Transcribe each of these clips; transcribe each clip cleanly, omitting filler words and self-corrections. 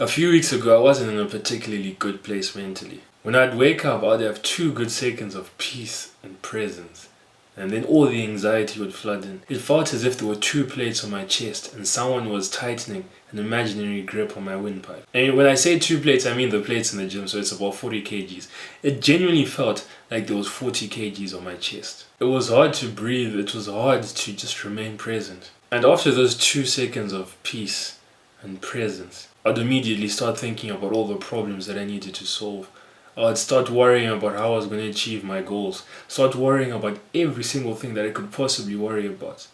A few weeks ago, I wasn't in a particularly good place mentally. When I'd wake up, I'd have 2 good seconds of peace and presence. And then all the anxiety would flood in. It felt as if there were 2 plates on my chest and someone was tightening an imaginary grip on my windpipe. And when I say 2 plates, I mean the plates in the gym, so it's about 40 kgs. It genuinely felt like there was 40 kgs on my chest. It was hard to breathe, it was hard to just remain present. And after those 2 seconds of peace and presence, I'd immediately start thinking about all the problems that I needed to solve. I'd start worrying about how I was going to achieve my goals. Start worrying about every single thing that I could possibly worry about.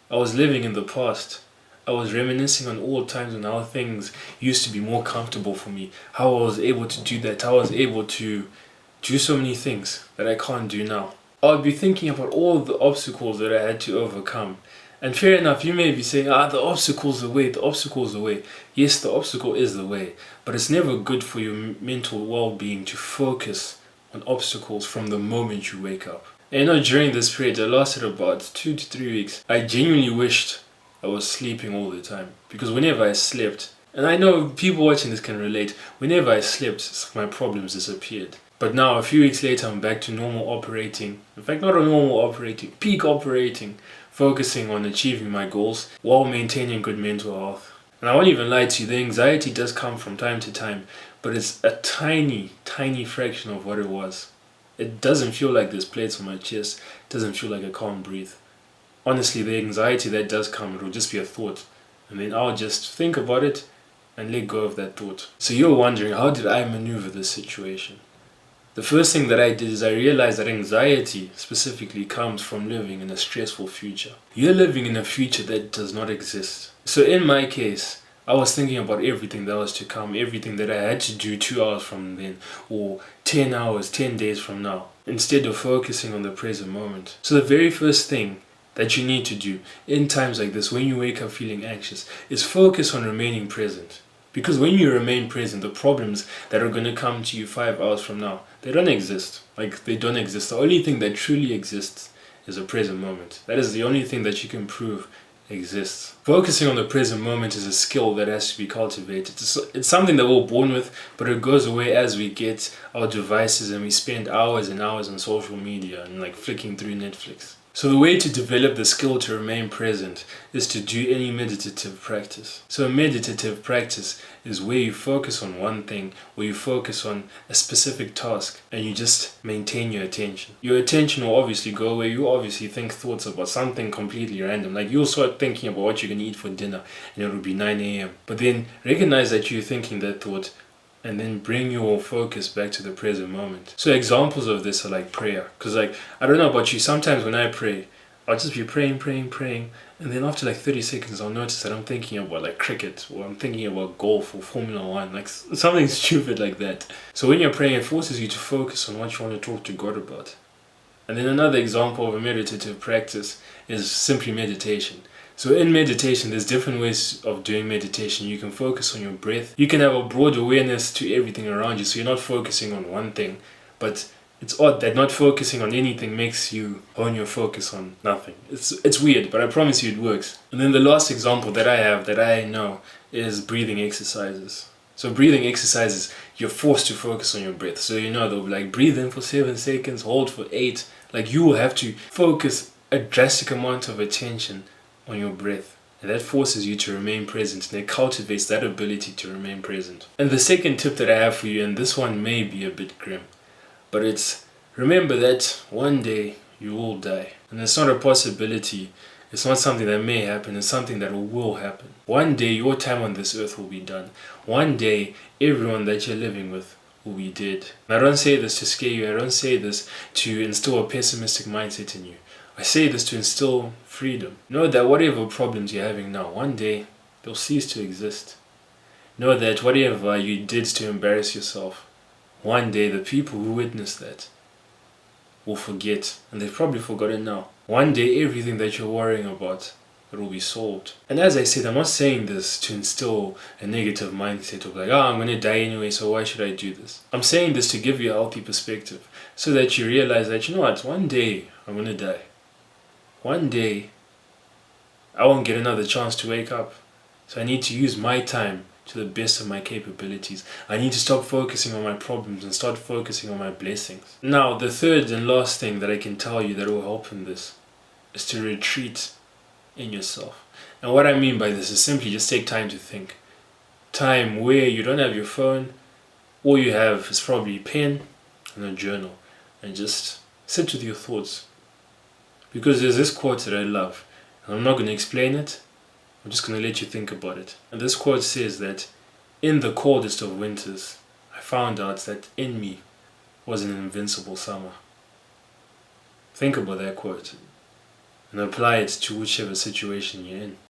I was living in the past. I was reminiscing on all times when how things used to be more comfortable for me. How I was able to do that. How I was able to do so many things that I can't do now. I would be thinking about all the obstacles that I had to overcome. And fair enough, you may be saying, the obstacle's the way, the obstacle's the way. Yes, the obstacle is the way, but it's never good for your mental well-being to focus on obstacles from the moment you wake up. And during this period, it lasted about 2 to 3 weeks, I genuinely wished I was sleeping all the time. Because whenever I slept, and I know people watching this can relate, whenever I slept, my problems disappeared. But now, a few weeks later, I'm back to normal operating. In fact, not a normal operating, peak operating. Focusing on achieving my goals while maintaining good mental health. And I won't even lie to you, the anxiety does come from time to time, but it's a tiny fraction of what it was. It doesn't feel like there's plates on my chest, it doesn't feel like I can't breathe. Honestly, the anxiety that does come, it will just be a thought, and then I'll just think about it and let go of that thought. So you're wondering, how did I maneuver this situation? The first thing that I did is I realized that anxiety specifically comes from living in a stressful future. You're living in a future that does not exist. So in my case, I was thinking about everything that was to come, everything that I had to do 2 hours from then, or 10 hours, 10 days from now, instead of focusing on the present moment. So the very first thing that you need to do in times like this, when you wake up feeling anxious, is focus on remaining present. Because when you remain present, the problems that are going to come to you 5 hours from now, they don't exist. They don't exist. The only thing that truly exists is the present moment. That is the only thing that you can prove exists. Focusing on the present moment is a skill that has to be cultivated. It's something that we're born with, but it goes away as we get our devices and we spend hours and hours on social media and flicking through Netflix. So the way to develop the skill to remain present is to do any meditative practice. So a meditative practice is where you focus on one thing, where you focus on a specific task, and you just maintain your attention. Your attention will obviously go where you obviously think thoughts about something completely random. You'll start thinking about what you're going to eat for dinner, and it'll be 9 a.m. But then recognize that you're thinking that thought, and then bring your focus back to the present moment. So examples of this are like prayer. Because I don't know about you, sometimes when I pray, I'll just be praying, and then after 30 seconds I'll notice that I'm thinking about cricket, or I'm thinking about golf or Formula 1, something stupid like that. So when you're praying, it forces you to focus on what you want to talk to God about. And then another example of a meditative practice is simply meditation. So in meditation, there's different ways of doing meditation. You can focus on your breath. You can have a broad awareness to everything around you, so you're not focusing on one thing. But it's odd that not focusing on anything makes you hone your focus on nothing. It's weird, but I promise you it works. And then the last example that I have, that I know, is breathing exercises. So breathing exercises, you're forced to focus on your breath. So they'll be breathe in for 7 seconds, hold for 8. You will have to focus a drastic amount of attention on your breath, and that forces you to remain present, and it cultivates that ability to remain present. And the second tip that I have for you, and this one may be a bit grim, but it's remember that one day you will die. And it's not a possibility, it's not something that may happen, it's something that will happen. One day your time on this earth will be done. One day everyone that you're living with will be dead. And I don't say this to scare you, I don't say this to instill a pessimistic mindset in you. I say this to instill freedom. Know that whatever problems you're having now, one day they'll cease to exist. Know that whatever you did to embarrass yourself, one day the people who witnessed that will forget, and they've probably forgotten now. One day everything that you're worrying about, it will be solved. And as I said, I'm not saying this to instill a negative mindset of I'm going to die anyway, so why should I do this? I'm saying this to give you a healthy perspective, so that you realize that, one day I'm going to die. One day, I won't get another chance to wake up. So I need to use my time to the best of my capabilities. I need to stop focusing on my problems and start focusing on my blessings. Now, the third and last thing that I can tell you that will help in this is to retreat in yourself. And what I mean by this is simply just take time to think. Time where you don't have your phone, all you have is probably a pen and a journal, and just sit with your thoughts. Because there's this quote that I love, and I'm not going to explain it, I'm just going to let you think about it. And this quote says that in the coldest of winters, I found out that in me was an invincible summer. Think about that quote and apply it to whichever situation you're in.